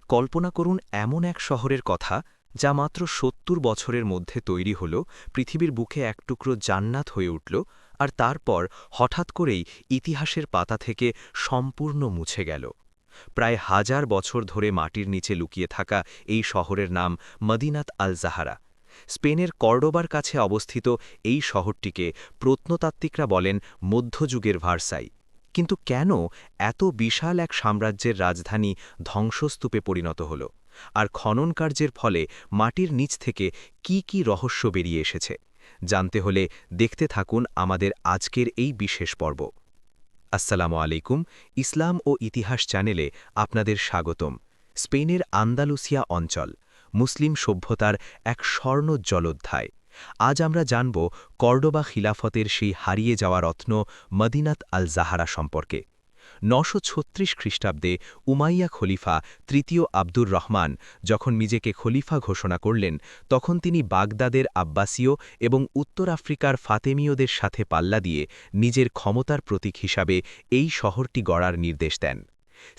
কল্পনা করুন এমন এক শহরের কথা যা মাত্র ৭০ বছরের মধ্যে তৈরি হল, পৃথিবীর বুকে এক টুকরো জান্নাত হয়ে উঠল, আর তারপর হঠাৎ করেই ইতিহাসের পাতা থেকে সম্পূর্ণ মুছে গেল। প্রায় ১০০০ বছর ধরে মাটির নিচে লুকিয়ে থাকা এই শহরের নাম মদিনাত আল জাহারা। স্পেনের কর্ডোবার কাছে অবস্থিত এই শহরটিকে প্রত্নতাত্ত্বিকরা বলেন মধ্যযুগের ভার্সাই। কিন্তু কেন এত বিশাল এক সাম্রাজ্যের রাজধানী ধ্বংসস্তূপে পরিণত হল? আর খনন কার্যের ফলে মাটির নিচ থেকে কি রহস্য বেরিয়ে এসেছে জানতে হলে দেখতে থাকুন আমাদের আজকের এই বিশেষ পর্ব। আসসালামু আলাইকুম, ইসলাম ও ইতিহাস চ্যানেলে আপনাদের স্বাগতম। স্পেনের আন্দালুসিয়া অঞ্চল মুসলিম সভ্যতার এক স্বর্ণোজ্জ্বল অধ্যায়। আজ আমরা জানব কর্ডোবা খিলাফতের সেই হারিয়ে যাওয়া রত্ন মদিনাত আল জাহারা সম্পর্কে। ৯৩৬ খ্রিস্টাব্দে উমাইয়া খলিফা তৃতীয় আব্দুর রহমান যখন নিজেকে খলিফা ঘোষণা করলেন, তখন তিনি বাগদাদের আব্বাসীয় এবং উত্তর আফ্রিকার ফাতেমীয়দের সাথে পাল্লা দিয়ে নিজের ক্ষমতার প্রতীক হিসাবে এই শহরটি গড়ার নির্দেশ দেন।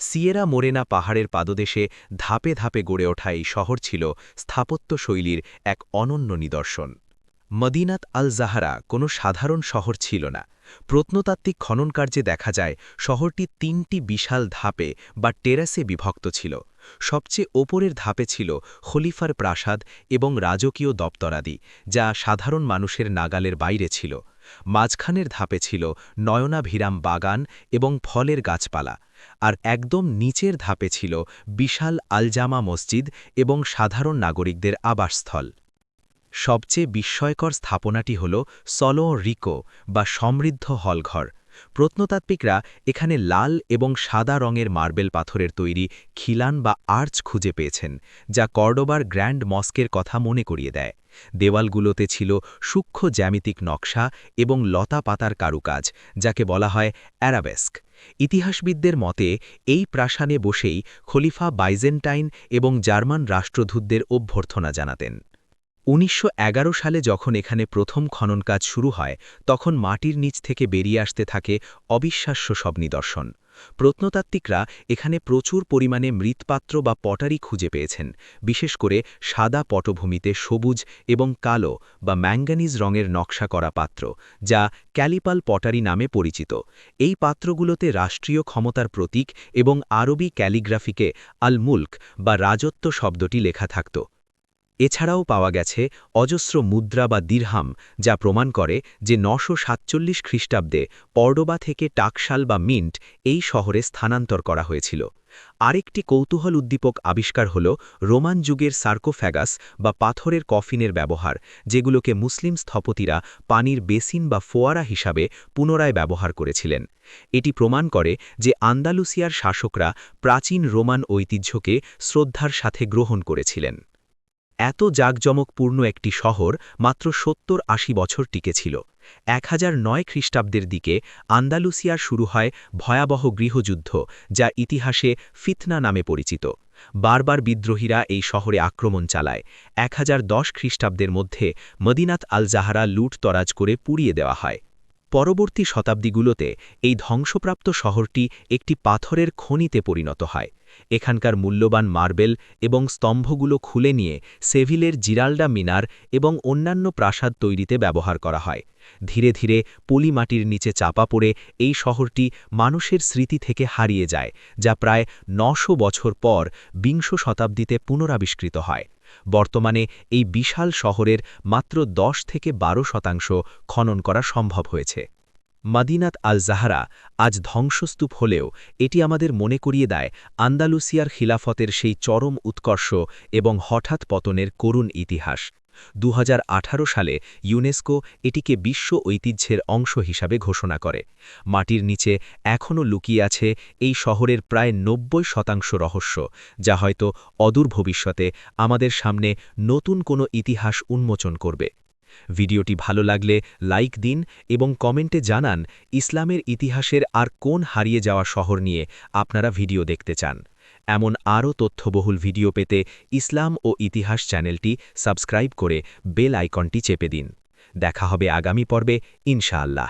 সিয়েরা মোরেনা পাহাড়ের পাদদেশে ধাপে ধাপে গড়ে ওঠা এই শহর ছিল স্থাপত্যশৈলীর এক অনন্য নিদর্শন। মদিনাত আল জাহারা কোনো সাধারণ শহর ছিল না। প্রত্নতাত্ত্বিক খননকার্যে দেখা যায় শহরটি ৩টি বিশাল ধাপে বা টেরাসে বিভক্ত ছিল। সবচেয়ে ওপরের ধাপে ছিল খলিফার প্রাসাদ এবং রাজকীয় দপ্তরাদি, যা সাধারণ মানুষের নাগালের বাইরে ছিল। মাঝখানের ধাপে ছিল নয়নাভিরাম বাগান এবং ফলের গাছপালা, আর একদম নিচের ধাপে ছিল বিশাল আলজামা মসজিদ এবং সাধারণ নাগরিকদের আবাসস্থল। সবচেয়ে বিস্ময়কর স্থাপনাটি হল সলো রিকো বা সমৃদ্ধ হলঘর। প্রত্নতাত্ত্বিকরা এখানে লাল এবং সাদা রঙের মার্বেল পাথরের তৈরি খিলান বা আর্চ খুঁজে পেয়েছেন, যা কর্ডোবার গ্র্যান্ড মস্কের কথা মনে করিয়ে দেয়। দেওয়ালগুলোতে ছিল সূক্ষ্ম জ্যামিতিক নকশা এবং লতা পাতার কারুকাজ, যাকে বলা হয় অ্যারাবেস্ক। ইতিহাসবিদদের মতে এই প্রাসাদে বসেই খলিফা বাইজেন্টাইন এবং জার্মান রাষ্ট্রদূতদের অভ্যর্থনা জানাতেন। ১৯১১ সালে যখন এখানে প্রথম খনন কাজ শুরু হয়, তখন মাটির নিচ থেকে বেরিয়ে আসতে থাকে অবিশ্বাস্য সব নিদর্শন। প্রত্নতাত্ত্বিকরা এখানে প্রচুর পরিমাণে মৃৎপাত্র বা পটারি খুঁজে পেয়েছেন, বিশেষ করে সাদা পটভূমিতে সবুজ এবং কালো বা ম্যাঙ্গানিজ রঙের নকশা করা পাত্র, যা ক্যালিপাল পটারি নামে পরিচিত। এই পাত্রগুলোতে রাষ্ট্রীয় ক্ষমতার প্রতীক এবং আরবি ক্যালিগ্রাফিকে আল মুল্ক বা রাজত্ব শব্দটি লেখা থাকত। এছাড়াও পাওয়া গেছে অজস্র মুদ্রা বা দিরহাম, যা প্রমাণ করে যে ৯৪৭ খ্রিস্টাব্দে কর্ডোবা থেকে টাকশাল বা মিন্ট এই শহরে স্থানান্তর করা হয়েছিল। আরেকটি কৌতূহল উদ্দীপক আবিষ্কার হল রোমান যুগের সার্কোফ্যাগাস বা পাথরের কফিনের ব্যবহার, যেগুলোকে মুসলিম স্থপতিরা পানির বেসিন বা ফোয়ারা হিসাবে পুনরায় ব্যবহার করেছিলেন। এটি প্রমাণ করে যে আন্দালুসিয়ার শাসকরা প্রাচীন রোমান ঐতিহ্যকে শ্রদ্ধার সাথে গ্রহণ করেছিলেন। এত জাঁকজমকপূর্ণ একটি শহর মাত্র ৭০-৮০ বছর টিকেছিল। ১০০৯ খ্রিস্টাব্দের দিকে আন্দালুসিয়ার শুরু হয় ভয়াবহ গৃহযুদ্ধ, যা ইতিহাসে ফিতনা নামে পরিচিত। বারবার বিদ্রোহীরা এই শহরে আক্রমণ চালায়। ১০১০ খ্রিস্টাব্দের মধ্যে মদিনাত আল জাহারা লুটতরাজ করে পুড়িয়ে দেওয়া হয়। পরবর্তী শতাব্দীগুলোতে এই ধ্বংসপ্রাপ্ত শহরটি একটি পাথরের খনিতে পরিণত হয়। এখানকার মূল্যবান মার্বেল এবং স্তম্ভগুলো খুলে নিয়ে সেভিলের জিরাল্ডা মিনার এবং অন্যান্য প্রাসাদ তৈরিতে ব্যবহার করা হয়। ধীরে ধীরে পলি মাটির নিচে চাপা পড়ে এই শহরটি মানুষের স্মৃতি থেকে হারিয়ে যায়, যা প্রায় ৯০০ বছর পর বিংশ শতাব্দীতে পুনরাবিষ্কৃত হয়। বর্তমানে এই বিশাল শহরের মাত্র ১০ থেকে ১২% খনন করা সম্ভব হয়েছে। মদিনাত আল জাহারা আজ ধ্বংসস্তূপ হলেও এটি আমাদের মনে করিয়ে দেয় আন্দালুসিয়ার খিলাফতের সেই চরম উৎকর্ষ এবং হঠাৎ পতনের করুণ ইতিহাস। ২০১৮ সালে ইউনেস্কো এটিকে বিশ্ব ঐতিহ্যের অংশ হিসাবে ঘোষণা করে। মাটির নিচে এখনও লুকিয়ে আছে এই শহরের প্রায় ৯০% রহস্য, যা হয়তো অদূর ভবিষ্যতে আমাদের সামনে নতুন কোনো ইতিহাস উন্মোচন করবে। ভিডিওটি ভালো লাগলে লাইক দিন এবং কমেন্টে জানান ইসলামের ইতিহাসের আর কোন হারিয়ে যাওয়া শহর নিয়ে আপনারা ভিডিও দেখতে চান। এমন আরও তথ্যবহুল ভিডিও পেতে ইসলাম ও ইতিহাস চ্যানেলটি সাবস্ক্রাইব করে বেল আইকনটি চেপে দিন। দেখা হবে আগামী পর্বে ইনশাআল্লাহ।